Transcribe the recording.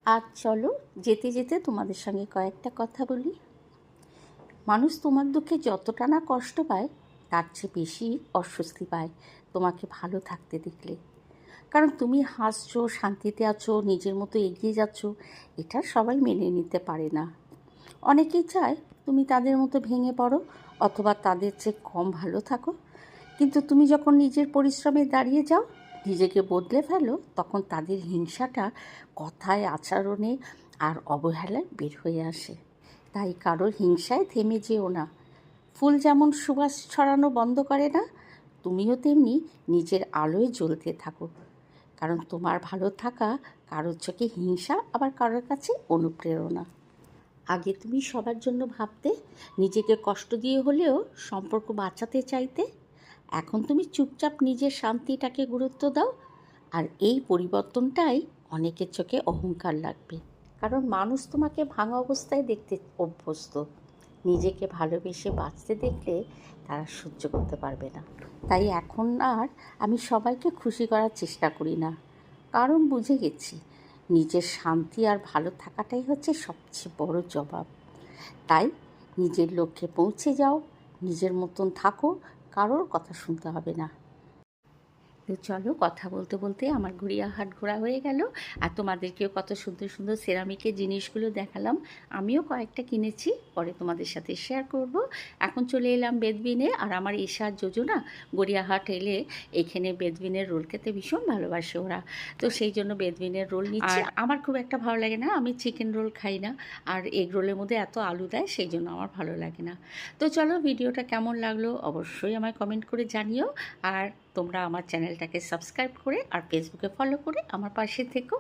আজ চলো যেতে যেতে তোমাদের সঙ্গে কয়েকটা কথা বলি। মানুষ তোমার দুঃখে যতটা না কষ্ট পায় তার চেয়ে বেশি অস্বস্তি পায় তোমাকে ভালো থাকতে দেখলে। কারণ তুমি হাসছো, শান্তিতে আছো, নিজের মতো এগিয়ে যাচ্ছ, এটা সবাই মেনে নিতে পারে না। অনেকেই চায় তুমি তাদের মতো ভেঙে পড়ো অথবা তাদের চেয়ে কম ভালো থাকো। কিন্তু তুমি যখন নিজের পরিশ্রমে দাঁড়িয়ে যাও, নিজেকে বদলে ফেলো, তখন তাদের হিংসাটা কথায়, আচরণে আর অবহেলায় বের হয়ে আসে। তাই কারোর হিংসায় থেমে যেও না। ফুল যেমন সুবাস ছড়ানো বন্ধ করে না, তুমিও তেমনি নিজের আলোয় জ্বলতে থাকো। কারণ তোমার ভালো থাকা কারোর চোখে হিংসা, আবার কারোর কাছে অনুপ্রেরণা। আগে তুমি সবার জন্য ভাবতে, নিজেকে কষ্ট দিয়ে হলেও সম্পর্ক বাঁচাতে চাইতে। এখন তুমি চুপচাপ নিজের শান্তিটাকে গুরুত্ব দাও। আর এই পরিবর্তনটাই অনেকের চোখে অহংকার লাগবে, কারণ মানুষ তোমাকে ভাঙা অবস্থায় দেখতে অভ্যস্ত। নিজেকে ভালোবেসে বাঁচতে দেখলে তারা সহ্য করতে পারবে না। তাই এখন আর আমি সবাইকে খুশি করার চেষ্টা করি না, কারণ বুঝে গেছি নিজের শান্তি আর ভালো থাকাটাই হচ্ছে সবচেয়ে বড় জবাব। তাই নিজের লক্ষ্যে পৌঁছে যাও, নিজের মতন থাকো, কারোর কথা শুনতে হবে না। তো চলো, কথা বলতে বলতে আমার গড়িয়াহাট ঘোরা হয়ে গেল, আর তোমাদেরকেও কত সুন্দর সুন্দর সেরামিকের জিনিসগুলো দেখালাম। আমিও কয়েকটা কিনেছি, পরে তোমাদের সাথে শেয়ার করব। এখন চলে এলাম বেদবিনে, আর আমার ঈশার যোজনা গড়িয়াহাট এলে এখানে বেদবিনের রোল খেতে ভীষণ ভালোবাসে ওরা। তো সেই জন্য বেদবিনের রোল নিচ্ছি। আর আমার খুব একটা ভালো লাগে না, আমি চিকেন রোল খাই না, আর এগ রোলের মধ্যে এত আলু দেয়, সেই জন্য আমার ভালো লাগে না। তো চলো, ভিডিওটা কেমন লাগলো অবশ্যই আমায় কমেন্ট করে জানিও। আর তোমরা আমার চ্যানেলটাকে সাবস্ক্রাইব করে আর ফেসবুকে ফলো করে আমার পাশে থেকো।